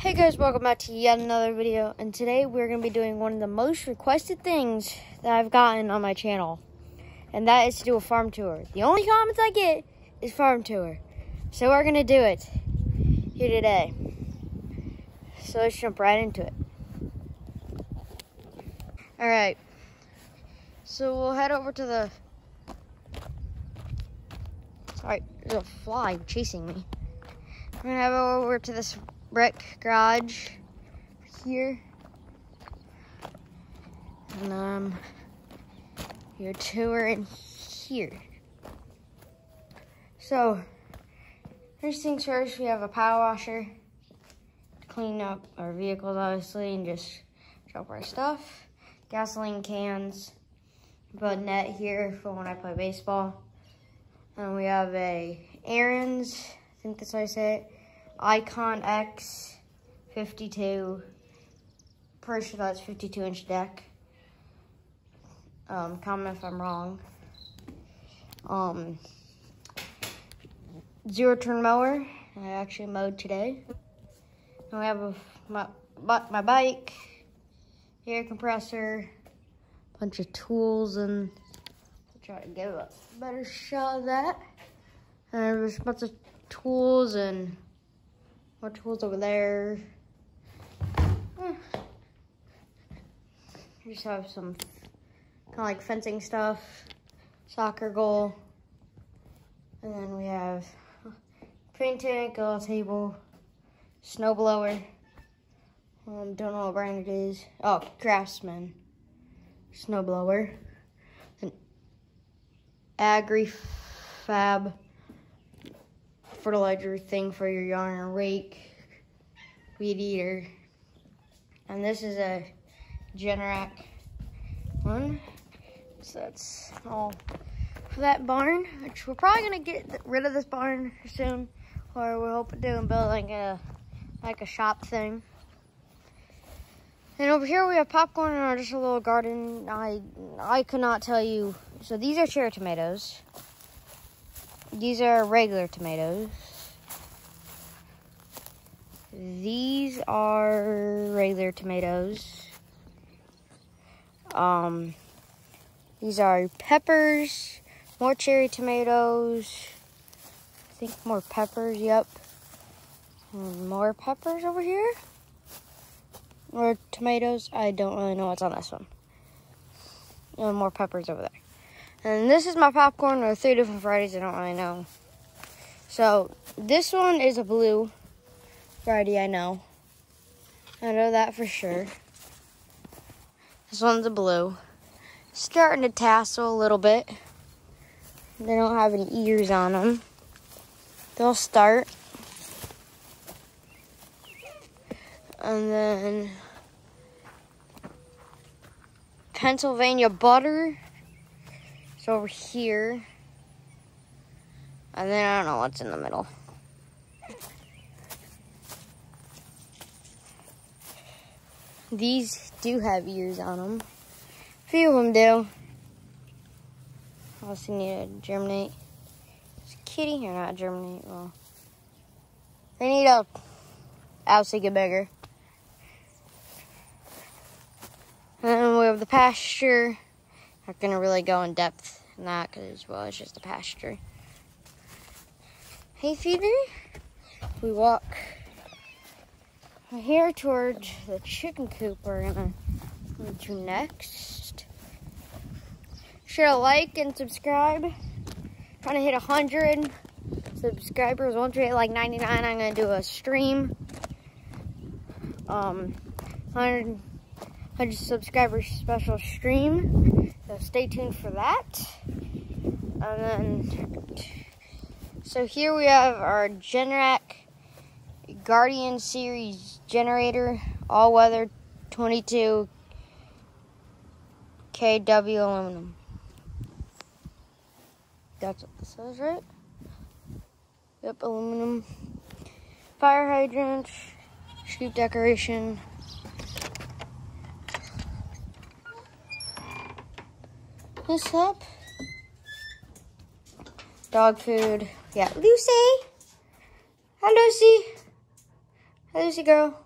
Hey guys, welcome back to yet another video, and today we're going to be doing one of the most requested things that I've gotten on my channel, and that is to do a farm tour. The only comments I get is farm tour, so we're going to do it here today. So let's jump right into it. Alright, so we'll head over to the... Sorry, there's a fly chasing me. We're going to head over to this brick garage here, and your tour in here. So first things first, we have a power washer to clean up our vehicles, obviously, and just drop our stuff. Gasoline cans, put a net here for when I play baseball. And we have a Aaron's, I think that's how I say it, Icon X 52, pretty sure that's 52-inch deck. Comment if I'm wrong. Zero turn mower, I actually mowed today. And we have my bike, air compressor, bunch of tools, and I'll try to give a better shot of that. And there's a bunch of tools and more tools over there. We just have some kind of like fencing stuff, soccer goal, and then we have paint tank, a table, snow blower. Don't know what brand it is. Oh, Craftsman snow blower. An AgriFab fertilizer thing for your yarn and rake, weed eater, and this is a Generac one. So that's all for that barn, which we're probably gonna get rid of this barn soon, or we're hoping to build like a shop thing. And over here we have popcorn and just a little garden. I could not tell you. So these are cherry tomatoes. These are regular tomatoes. These are regular tomatoes. These are peppers, more cherry tomatoes. I think more peppers, yep. And more peppers over here. More tomatoes. I don't really know what's on this one. And more peppers over there. And this is my popcorn. There are 3 different varieties. I don't really know. So this one is a blue variety. I know that for sure. This one's a blue. Starting to tassel a little bit. They don't have any ears on them. They'll start. And then Pennsylvania butter. Over here, and then I don't know what's in the middle. These do have ears on them. A few of them do. Also need to germinate. Is a kitty here not germinate? Well, they need to obviously get bigger. And then we have the pasture. Not gonna really go in depth in that because, well, it's just a pasture. Hay feeder. We walk here towards the chicken coop we're gonna go to next. Sure to like and subscribe. Trying to hit 100 subscribers. Once we hit like 99, I'm gonna do a stream. 100 subscribers special stream. So stay tuned for that. And then, so here we have our Generac Guardian Series generator, all-weather 22 kW aluminum. That's what this says, right? Yep, aluminum. Fire hydrant, street decoration. This up. Dog food. Yeah, Lucy. Hi, Lucy. Hi, Lucy girl.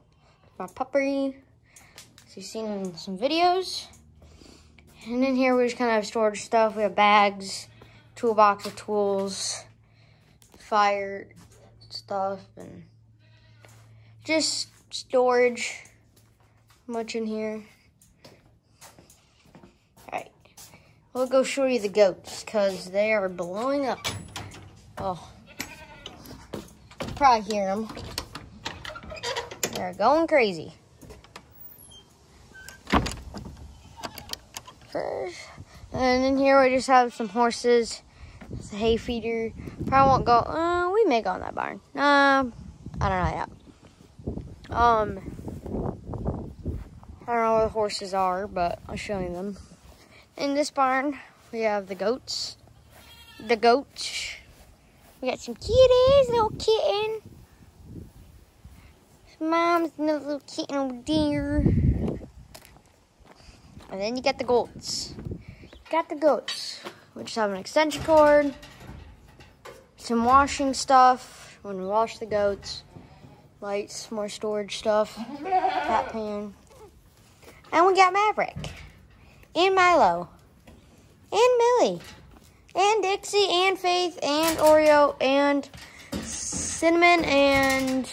my puppy. So you've seen in some videos. And in here we just kind of have storage stuff. We have bags, toolbox of tools, fire stuff, and just storage. Much in here. Alright. We'll go show you the goats because they are blowing up. Oh. You probably hear them. They're going crazy. First, and in here we just have some horses. It's a hay feeder. Probably won't go. We may go in that barn. I don't know yet. I don't know where the horses are, but I'll show you them. In this barn, we have the goats. The goats. We got some kitties, little kitten. Mom's little kitten over there. And then you got the goats. We just have an extension cord, some washing stuff when we wash the goats, lights, more storage stuff, cat pan. And we got Maverick, and Milo, and Millie, and Dixie, and Faith, and Oreo, and Cinnamon, and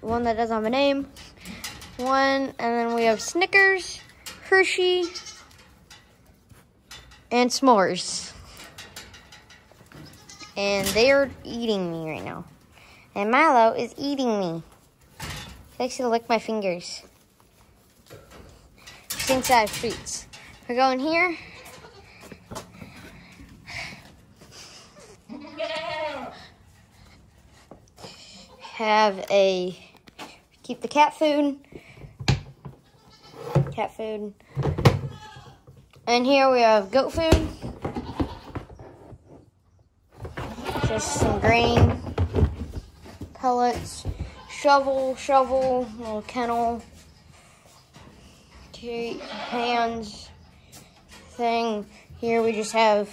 one that doesn't have a name. And then we have Snickers, Hershey, and S'mores. And they are eating me right now. And Milo is eating me. He likes to lick my fingers. He thinks I have treats. We go in here. Keep the cat food. And here we have goat food. Just some grain, pellets, shovel, little kennel, hands, thing. Here we just have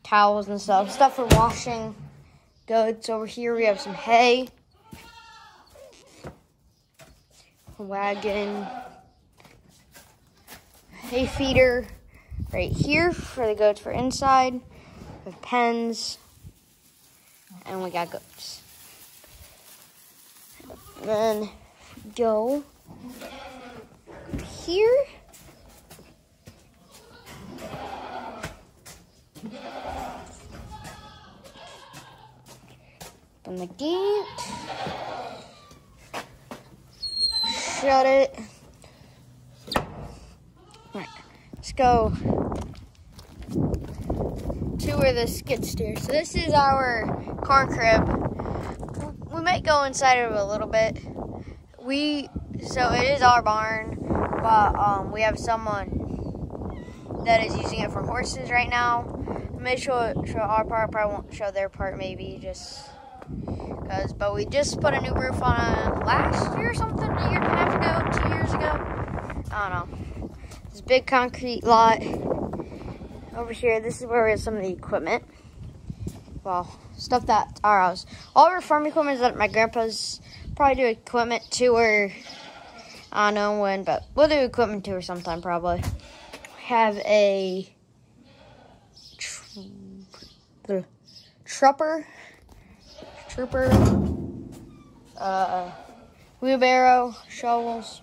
towels and stuff for washing goats. Over here we have some hay, a wagon, hay feeder right here for the goats for inside. We have pens, and we got goats. And then go here. Open the gate. Shut it. Alright, let's go to where the skid steer. So this is our corn crib. We might go inside of it a little bit. So it is our barn, but we have someone that is using it for horses right now. I may show our part, probably won't show their part maybe, just because. But we just put a new roof on last year or something, a year and a half ago, 2 years ago. I don't know. This big concrete lot. Over here, this is where we have some of the equipment. Well, stuff that's our house. All of our farm equipment is at my grandpa's. Probably do equipment tour. I don't know when, but we'll do equipment tour sometime probably. We have a trooper, wheelbarrow, shovels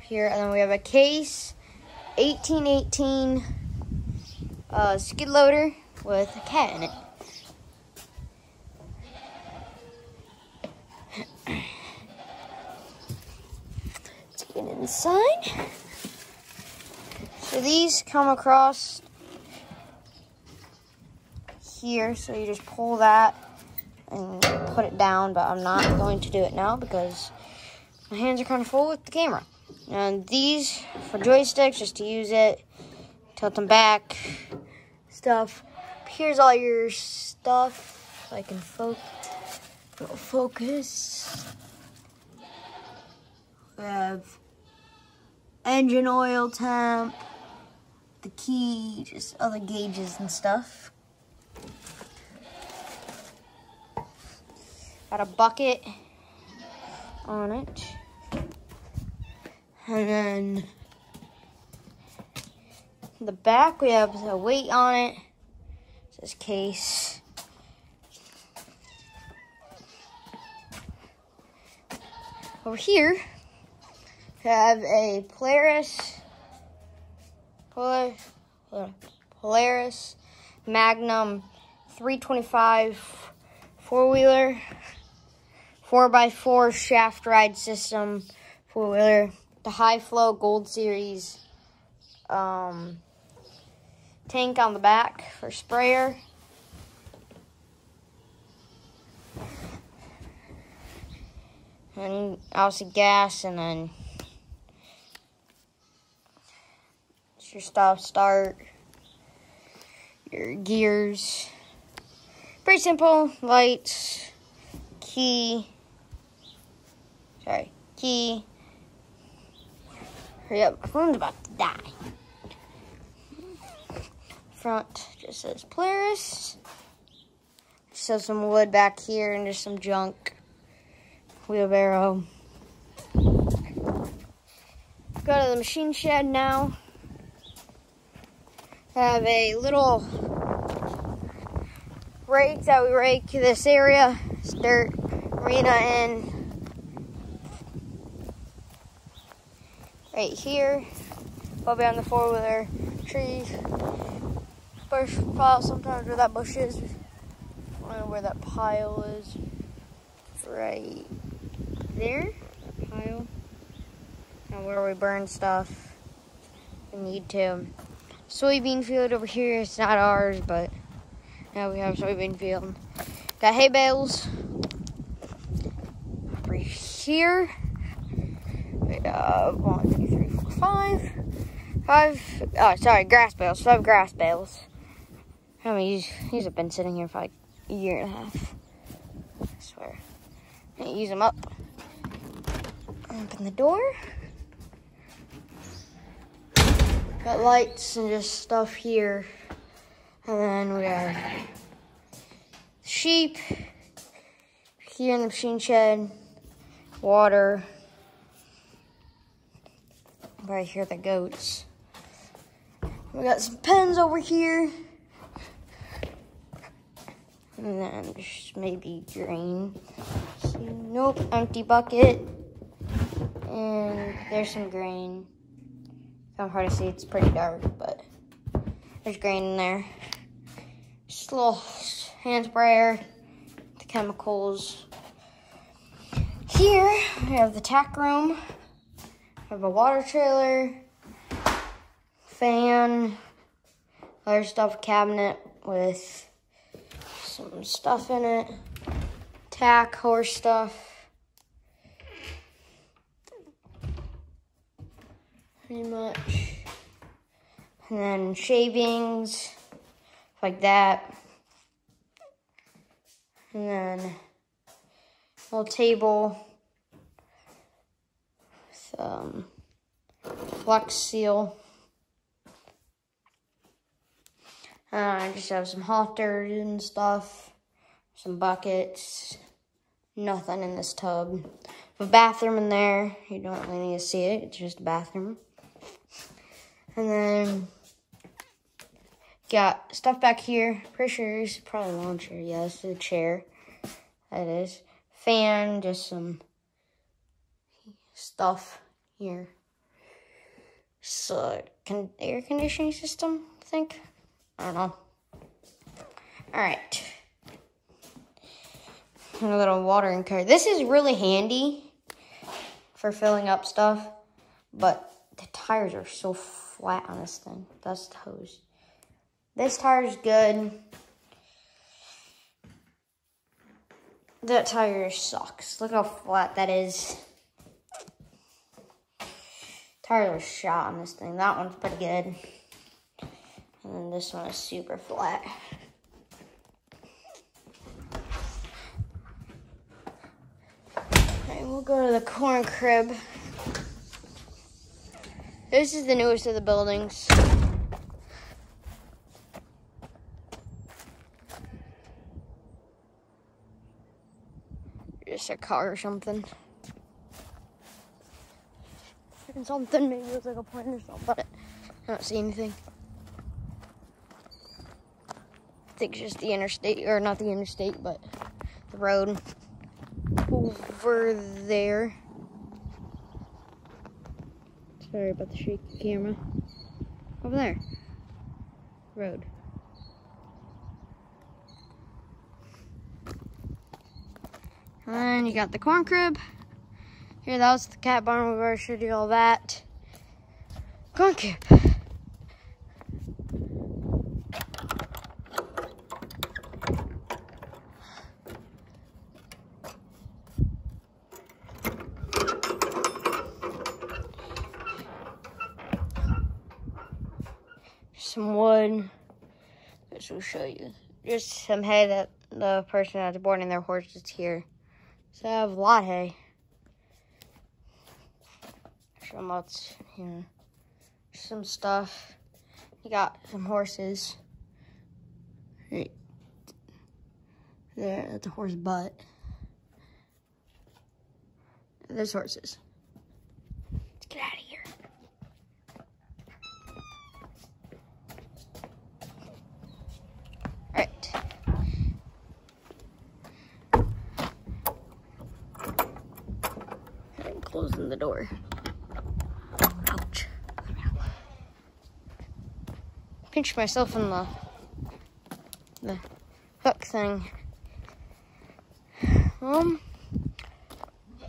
here, and then we have a Case 1818 skid loader with a cat in it. Let's get inside. So these come across here, so you just pull that and put it down, but I'm not going to do it now because my hands are kind of full with the camera. And these for joysticks, just to use it, tilt them back, stuff. Here's all your stuff, so I can focus. We have engine oil temp, the key, just other gauges and stuff. Got a bucket on it. And then the back, we have a weight on it. This case. Over here, we have a Polaris Magnum 325 four-wheeler, 4x4 shaft ride system four-wheeler, the High Flow Gold Series tank on the back for sprayer. And obviously gas, and then it's your stop start, your gears. Pretty simple. Lights, key. Hurry up, my phone's about to die. Front just says Polaris. Just have some wood back here and just some junk. Wheelbarrow. Go to the machine shed now. Have a little rake that we rake this area. It's dirt, arena in right here. Above on the four-wheeler, trees, bush pile sometimes where that bush is. I don't know where that pile is. It's right there, pile. And where we burn stuff, we need to. Soybean field over here. It's not ours, but now we have soybean field. Got hay bales over here. We have 1, 2, 3, 4, 5. Oh, sorry, grass bales. 5 grass bales. I mean, these have been sitting here for like a year and a half. I swear. And use them up. Open the door. Got lights and just stuff here. And then we have sheep here in the machine shed. Water. Right here, the goats. We got some pens over here. And then just maybe grain. See, nope, empty bucket. And there's some grain. Kind of hard to see, it's pretty dark, but there's grain in there. Just a little hand sprayer, the chemicals. Here, we have the tack room. We have a water trailer, fan, other stuff cabinet with some stuff in it, tack, horse stuff. Pretty much. And then shavings, like that. And then a little table with Flex Seal. I just have some halters and stuff, some buckets, nothing in this tub. A bathroom in there. You don't really need to see it. It's just a bathroom. And then got stuff back here. Pretty sure it's probably a lawn chair. Yeah, this is a chair. That is. Fan, just some stuff here. So, air conditioning system, I think. I don't know. Alright. A little watering cart. This is really handy for filling up stuff, but the tires are so flat on this thing. That's the hose. This tire's good. That tire sucks. Look how flat that is. Tires are shot on this thing. That one's pretty good. And then this one is super flat. Okay, we'll go to the corn crib. This is the newest of the buildings. Just a car or something. and something. Maybe it was like a point or something, but I don't see anything. I think it's just the interstate, or not the interstate, but the road over there. Sorry about the shaky camera. Over there. Road. And you got the corn crib. Here, that was the cat barn. We've already showed you all that. Corn crib. Some wood, which will show you. Just some hay that the person that's boarding their horses here. So I have a lot of hay. Show them what's here. Some stuff. You got some horses. Right there at the horse butt. There's horses. Let's get out of here. Alright. I'm closing the door. Ouch. Pinched myself in the hook thing.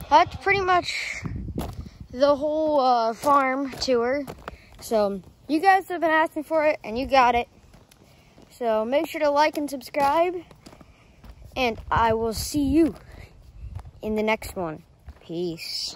That's pretty much the whole farm tour. So you guys have been asking for it, and you got it. So make sure to like and subscribe, and I will see you in the next one. Peace.